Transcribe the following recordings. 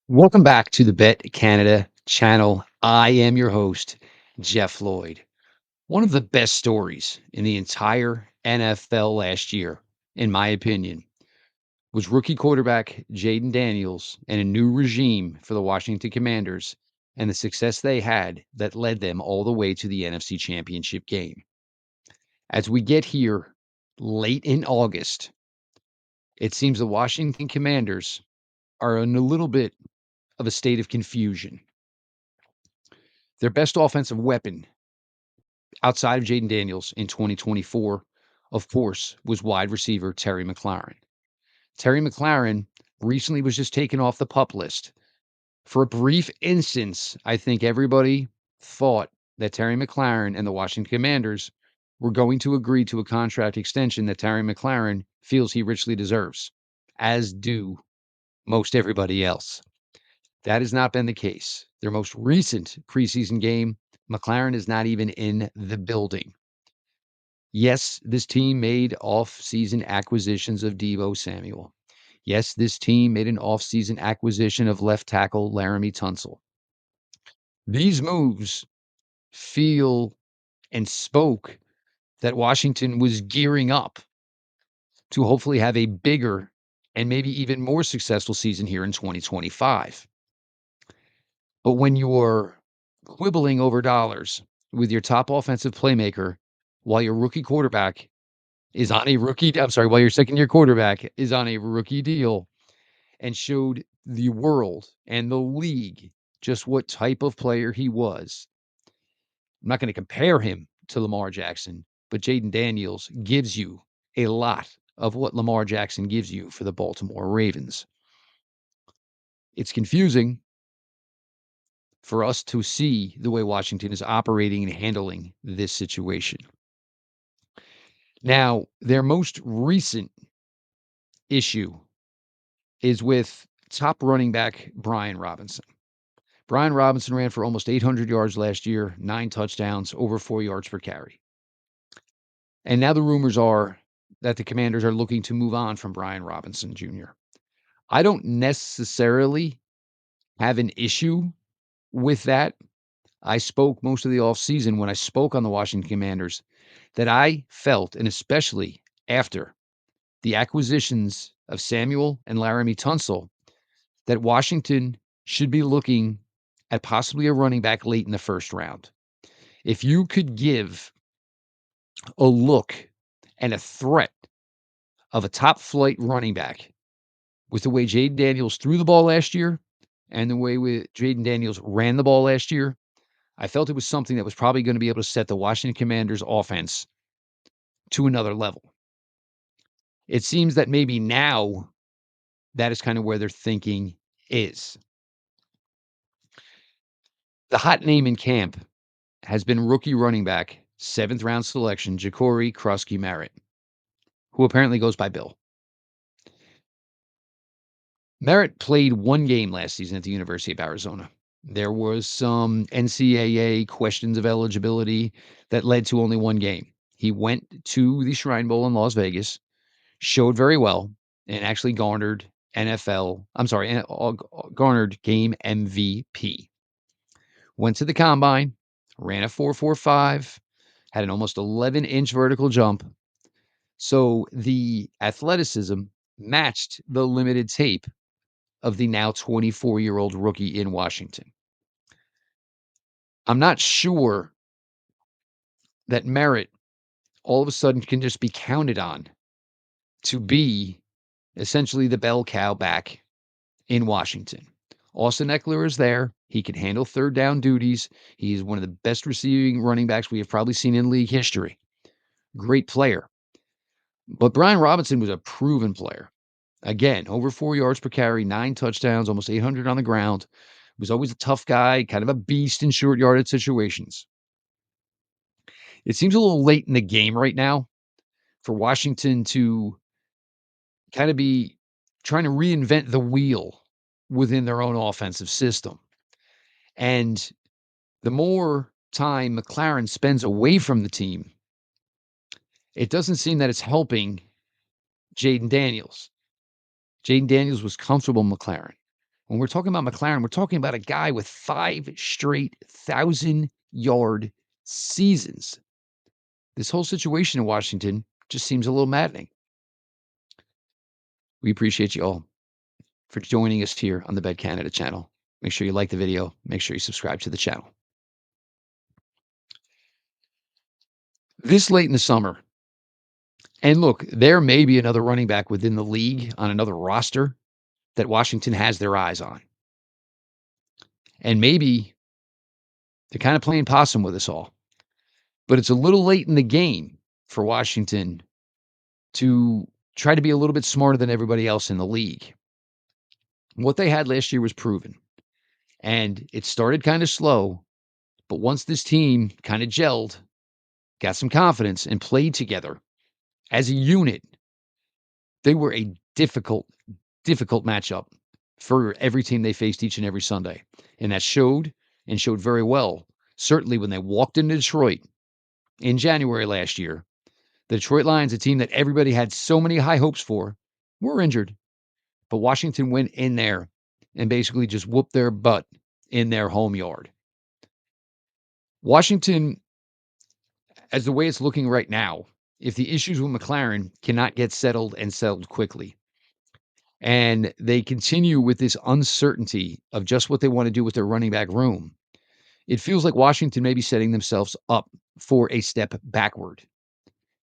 Welcome back to the Bet Canada channel. I am your host, Jeff Lloyd. One of the best stories in the entire NFL last year, in my opinion, was rookie quarterback Jaden Daniels and a new regime for the Washington Commanders and the success they had that led them all the way to the NFC Championship game. As we get here late in August, it seems the Washington Commanders are in a little bit of a state of confusion. Their best offensive weapon outside of Jaden Daniels in 2024, of course, was wide receiver Terry McLaurin. Terry McLaurin recently was just taken off the pup list. For a brief instance, I think everybody thought that Terry McLaurin and the Washington Commanders were going to agree to a contract extension that Terry McLaurin feels he richly deserves, as do most everybody else. That has not been the case. Their most recent preseason game, McLaren is not even in the building. Yes, this team made off-season acquisitions of Deebo Samuel. Yes, this team made an off-season acquisition of left tackle Laramie Tunsil. These moves feel and spoke that Washington was gearing up to hopefully have a bigger and maybe even more successful season here in 2025. But when you're quibbling over dollars with your top offensive playmaker while your rookie quarterback is on a rookie I'm sorry, while your second-year quarterback is on a rookie deal and showed the world and the league just what type of player he was. I'm not gonna compare him to Lamar Jackson, but Jaden Daniels gives you a lot of what Lamar Jackson gives you for the Baltimore Ravens. It's confusing for us to see the way Washington is operating and handling this situation. Now, their most recent issue is with top running back Brian Robinson. Brian Robinson ran for almost 800 yards last year, 9 touchdowns, over 4 yards per carry. And now the rumors are that the Commanders are looking to move on from Brian Robinson Jr. I don't necessarily have an issue with that. I spoke most of the offseason when I spoke on the Washington Commanders that I felt, and especially after the acquisitions of Samuel and Laramie Tunsil, that Washington should be looking at possibly a running back late in the first round. If you could give a look and a threat of a top flight running back with the way Jaden Daniels threw the ball last year and the way Jaden Daniels ran the ball last year, I felt it was something that was probably going to be able to set the Washington Commanders offense to another level. It seems that maybe now that is kind of where their thinking is. The hot name in camp has been rookie running back, 7th round selection, Ja'Cory Krusky Merritt, who apparently goes by Bill. Merritt played 1 game last season at the University of Arizona. There was some NCAA questions of eligibility that led to only 1 game. He went to the Shrine Bowl in Las Vegas, showed very well, and actually garnered garnered game MVP. Went to the combine, ran a 4.45, had an almost 11-inch vertical jump. So the athleticism matched the limited tape of the now 24-year-old rookie in Washington. I'm not sure that Merritt all of a sudden can just be counted on to be essentially the bell cow back in Washington. Austin Eckler is there. He can handle third down duties. He's one of the best receiving running backs we have probably seen in league history. Great player. But Brian Robinson was a proven player. Again, over 4 yards per carry, 9 touchdowns, almost 800 on the ground. Was always a tough guy, kind of a beast in short yardage situations. It seems a little late in the game right now for Washington to kind of be trying to reinvent the wheel within their own offensive system. And the more time McLaren spends away from the team, it doesn't seem that it's helping Jaden Daniels. Jaden Daniels was comfortable in McLaren. When we're talking about McLaurin, we're talking about a guy with 5 straight 1,000-yard seasons. This whole situation in Washington just seems a little maddening. We appreciate you all for joining us here on the BetCanada channel. Make sure you like the video. Make sure you subscribe to the channel. This late in the summer, and look, there may be another running back within the league on another roster that Washington has their eyes on. And maybe they're kind of playing possum with us all. But it's a little late in the game for Washington to try to be a little bit smarter than everybody else in the league. What they had last year was proven, and it started kind of slow, but once this team kind of gelled, got some confidence, and played together as a unit, they were a difficult matchup for every team they faced each and every Sunday. And that showed and showed very well, certainly when they walked into Detroit in January last year. The Detroit Lions, a team that everybody had so many high hopes for, were injured. But Washington went in there and basically just whooped their butt in their home yard. Washington, as the way it's looking right now, if the issues with McLaurin cannot get settled and settled quickly, and they continue with this uncertainty of just what they want to do with their running back room, it feels like Washington may be setting themselves up for a step backward.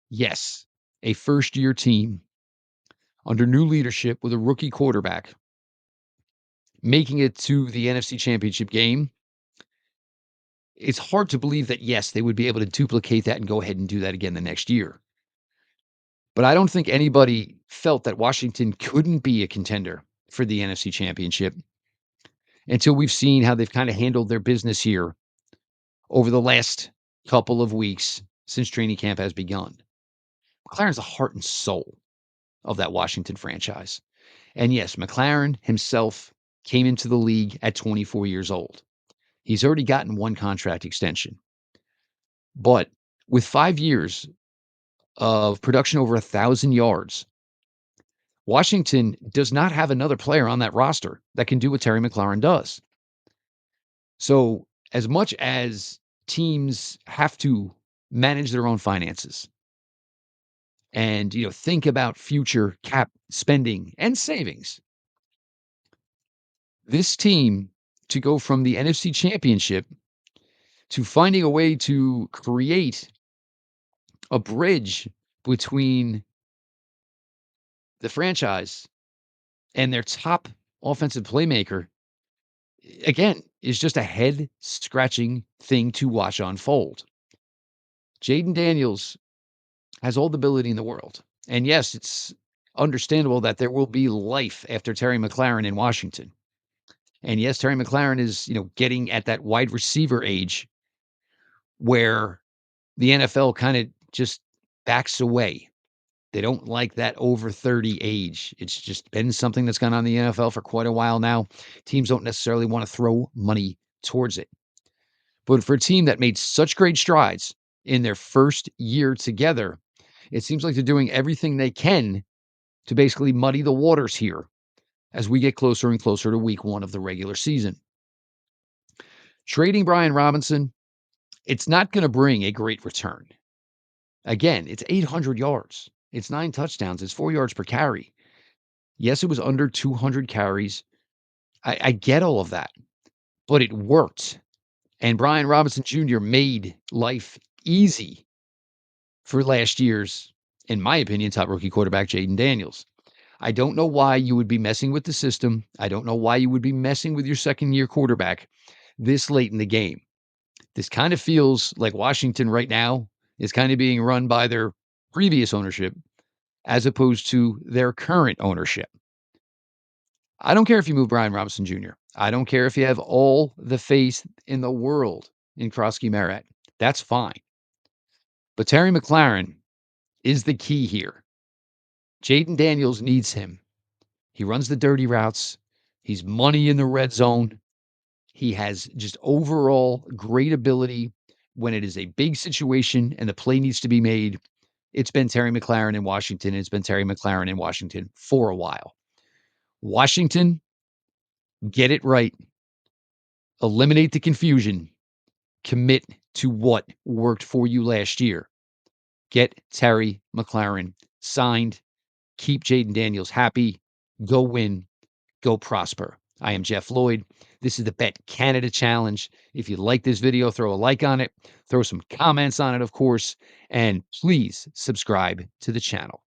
Yes, a first year team under new leadership with a rookie quarterback making it to the NFC Championship game. It's hard to believe that, yes, they would be able to duplicate that and go ahead and do that again the next year. But I don't think anybody felt that Washington couldn't be a contender for the NFC Championship until we've seen how they've kind of handled their business here over the last couple of weeks since training camp has begun. McLaurin's the heart and soul of that Washington franchise. And yes, McLaurin himself came into the league at 24 years old. He's already gotten one contract extension. But with 5 years of production over 1,000 yards, Washington does not have another player on that roster that can do what Terry McLaurin does. So, as much as teams have to manage their own finances and, think about future cap spending and savings, this team to go from the NFC Championship to finding a way to create a bridge between the franchise and their top offensive playmaker, again, is just a head scratching thing to watch unfold. Jaden Daniels has all the ability in the world. And yes, it's understandable that there will be life after Terry McLaurin in Washington. And yes, Terry McLaurin is, getting at that wide receiver age where the NFL kind of just backs away. They don't like that over 30 age. It's just been something that's gone on in the NFL for quite a while now. Teams don't necessarily want to throw money towards it. But for a team that made such great strides in their first year together, it seems like they're doing everything they can to basically muddy the waters here as we get closer and closer to week 1 of the regular season. Trading Brian Robinson, it's not going to bring a great return. Again, it's 800 yards. It's 9 touchdowns. It's 4 yards per carry. Yes, it was under 200 carries. I get all of that, but it worked. And Brian Robinson Jr. made life easy for last year's, in my opinion, top rookie quarterback, Jaden Daniels. I don't know why you would be messing with the system. I don't know why you would be messing with your second-year quarterback this late in the game. This kind of feels like Washington right now is kind of being run by their previous ownership as opposed to their current ownership. I don't care if you move Brian Robinson Jr. I don't care if you have all the faith in the world in Krosky Merritt. That's fine. But Terry McLaurin is the key here. Jaden Daniels needs him. He runs the dirty routes. He's money in the red zone. He has just overall great ability when it is a big situation and the play needs to be made. It's been Terry McLaurin in Washington. It's been Terry McLaurin in Washington for a while. Washington, Get it right. Eliminate the confusion. Commit to what worked for you last year. Get Terry McLaurin signed. Keep Jaden Daniels happy. Go win. Go prosper. I am Jeff Lloyd. This is the Bet Canada Challenge. If you like this video, throw a like on it, throw some comments on it, of course, and please subscribe to the channel.